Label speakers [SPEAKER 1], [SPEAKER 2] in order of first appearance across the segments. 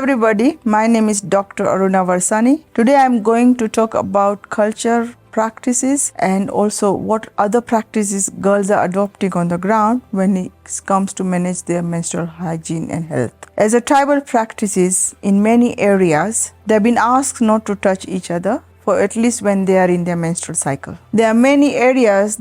[SPEAKER 1] everybody, my name is Dr. Aruna Varsani. Today I am going to talk about culture, practices and also what other practices girls are adopting on the ground when it comes to manage their menstrual hygiene and health. As a tribal practices in many areas, they have been asked not to touch each other for at least when they are in their menstrual cycle. There are many areas,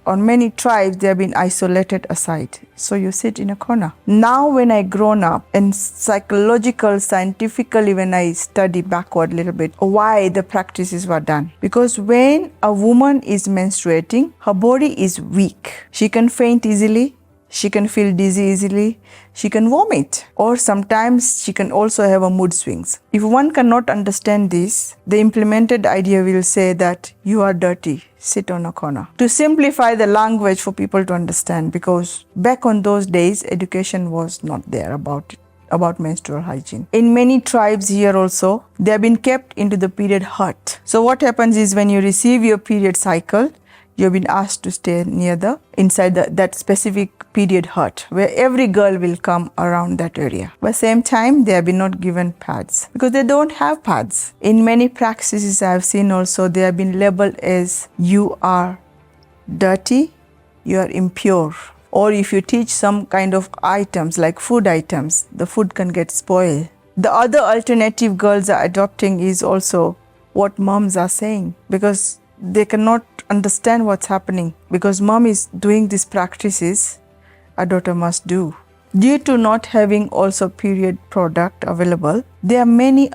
[SPEAKER 1] on many tribes, they have been isolated aside. So you sit in a corner. Now when I grown up and scientifically when I study backward a little bit, why the practices were done. Because when a woman is menstruating, her body is weak. She can faint easily. She can feel dizzy easily, she can vomit, or sometimes she can also have a mood swings. If one cannot understand this, the implemented idea will say that you are dirty, sit on a corner. To simplify the language for people to understand, because back on those days, education was not there about menstrual hygiene. In many tribes here also, they have been kept into the period hut. So what happens is when you receive your period cycle, you have been asked to stay near inside that specific period hut where every girl will come around that area. But same time, they have been not given pads because they don't have pads. In many practices I have seen also, they have been labeled as you are dirty, you are impure. Or if you teach some kind of items like food items, the food can get spoiled. The other alternative girls are adopting is also what moms are saying because they cannot understand what's happening because mom is doing these practices, a daughter must do. Due to not having also period product available, there are many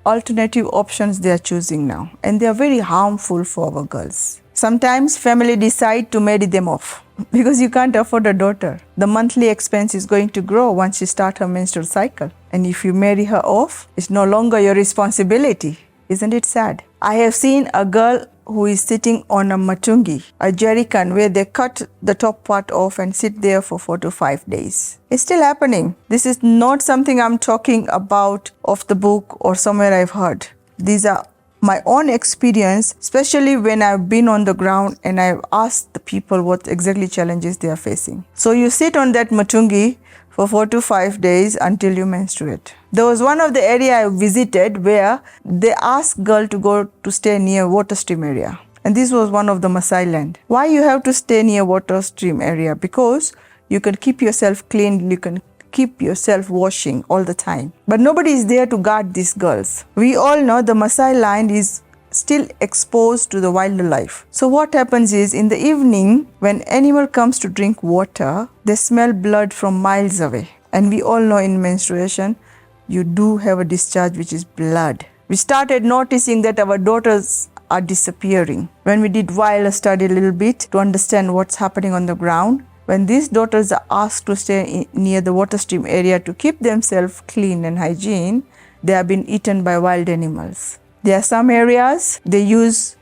[SPEAKER 1] alternative options they are choosing now and they are very harmful for our girls. Sometimes family decide to marry them off because you can't afford a daughter. The monthly expense is going to grow once she starts her menstrual cycle. And if you marry her off, it's no longer your responsibility. Isn't it sad? I have seen a girl who is sitting on a matungi, a jerrycan where they cut the top part off and sit there for 4 to 5 days. It's still happening. This is not something I'm talking about off the book or somewhere I've heard. These are my own experience, especially when I've been on the ground and I've asked the people what exactly challenges they are facing. So you sit on that matungi for 4 to 5 days until you menstruate. There was one of the area I visited where they asked girl to go to stay near water stream area. And this was one of the Maasai land. Why you have to stay near water stream area? Because you can keep yourself clean, you can keep yourself washing all the time. But nobody is there to guard these girls. We all know the Maasai land is still exposed to the wildlife. So what happens is in the evening, when animal comes to drink water, they smell blood from miles away. And we all know in menstruation, you do have a discharge which is blood. We started noticing that our daughters are disappearing. When we did wireless study a little bit to understand what's happening on the ground, when these daughters are asked to stay near the water stream area to keep themselves clean and hygiene, they have been eaten by wild animals. There are some areas they use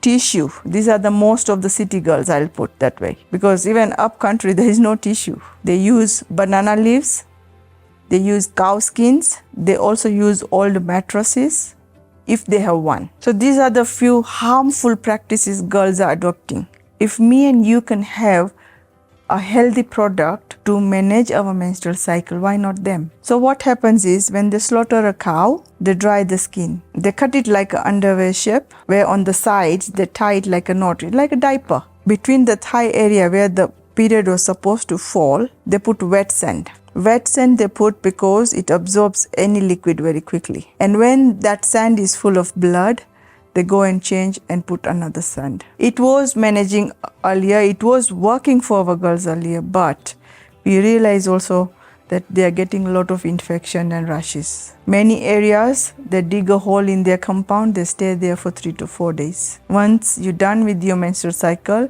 [SPEAKER 1] tissue. These are the most of the city girls, I'll put that way. Because even up country, there is no tissue. They use banana leaves. They use cow skins. They also use old mattresses if they have one. So these are the few harmful practices girls are adopting. If me and you can have a healthy product to manage our menstrual cycle, why not them? So what happens is when they slaughter a cow, they dry the skin. They cut it like an underwear shape, where on the sides they tie it like a knot, like a diaper. Between the thigh area where the period was supposed to fall, they put wet sand. Wet sand they put because it absorbs any liquid very quickly. And when that sand is full of blood, they go and change and put another sand. It was managing earlier, it was working for our girls earlier, but we realize also that they are getting a lot of infection and rashes. Many areas, they dig a hole in their compound, they stay there for 3 to 4 days. Once you're done with your menstrual cycle,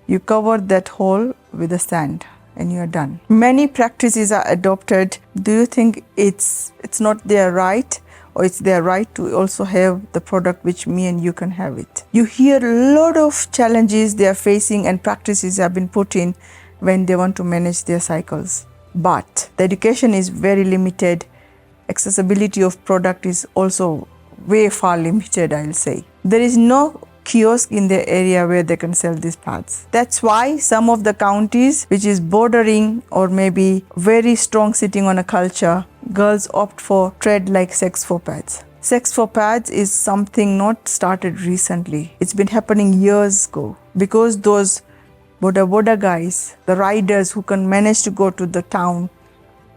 [SPEAKER 1] you cover that hole with the sand and you are done. Many practices are adopted. Do you think it's not their right? Or it's their right to also have the product which me and you can have it. You hear a lot of challenges they are facing and practices have been put in when they want to manage their cycles. But the education is very limited. Accessibility of product is also way far limited, I'll say. There is no kiosk in the area where they can sell these pads. That's why some of the counties which is bordering or maybe very strong sitting on a culture, girls opt for trade like sex for pads. Sex for pads is something not started recently. It's been happening years ago because those boda guys, the riders who can manage to go to the town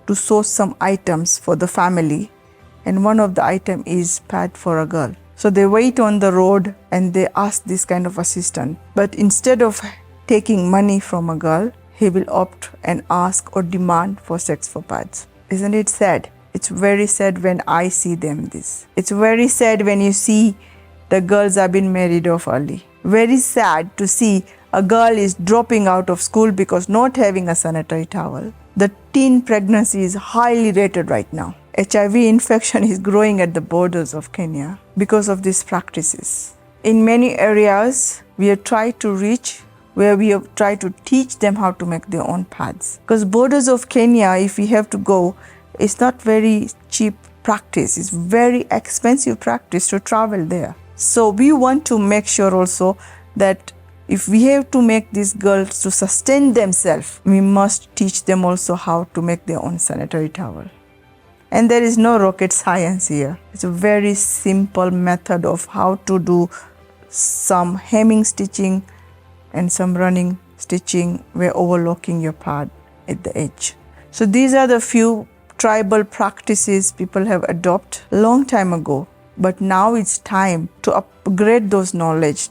[SPEAKER 1] to source some items for the family, and one of the item is pad for a girl. So they wait on the road and they ask this kind of assistant. But instead of taking money from a girl, he will opt and ask or demand for sex for pads. Isn't it sad? It's very sad when I see them this. It's very sad when you see the girls have been married off early. Very sad to see a girl is dropping out of school because not having a sanitary towel. The teen pregnancy is highly rated right now. HIV infection is growing at the borders of Kenya because of these practices. In many areas, we have tried to reach where we have tried to teach them how to make their own pads. Because borders of Kenya, if we have to go, it's not very cheap practice. It's very expensive practice to travel there. So we want to make sure also that if we have to make these girls to sustain themselves, we must teach them also how to make their own sanitary towel. And there is no rocket science here. It's a very simple method of how to do some hemming stitching and some running stitching where overlocking your pad at the edge. So these are the few tribal practices people have adopted a long time ago. But now it's time to upgrade those knowledge,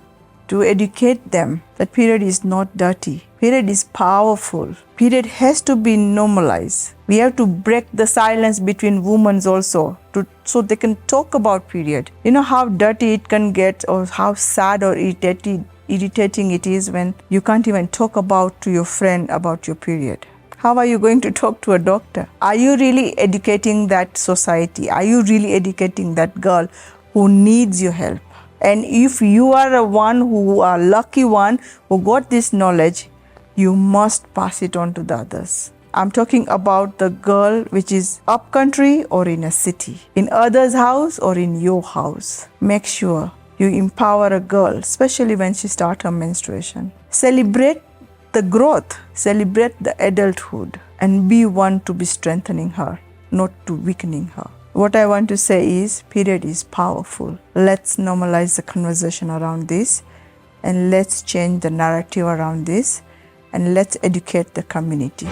[SPEAKER 1] to educate them that period is not dirty. Period is powerful. Period has to be normalized. We have to break the silence between women also so they can talk about period. You know how dirty it can get or how sad or irritating it is when you can't even talk about to your friend about your period. How are you going to talk to a doctor? Are you really educating that society? Are you really educating that girl who needs your help? And if you are a one who are lucky one who got this knowledge, you must pass it on to the others. I'm talking about the girl which is up country or in a city, in others' house or in your house. Make sure you empower a girl, especially when she starts her menstruation. Celebrate the growth, celebrate the adulthood, and be one to be strengthening her, not to weakening her. What I want to say is, period is powerful. Let's normalize the conversation around this, and let's change the narrative around this, and let's educate the community.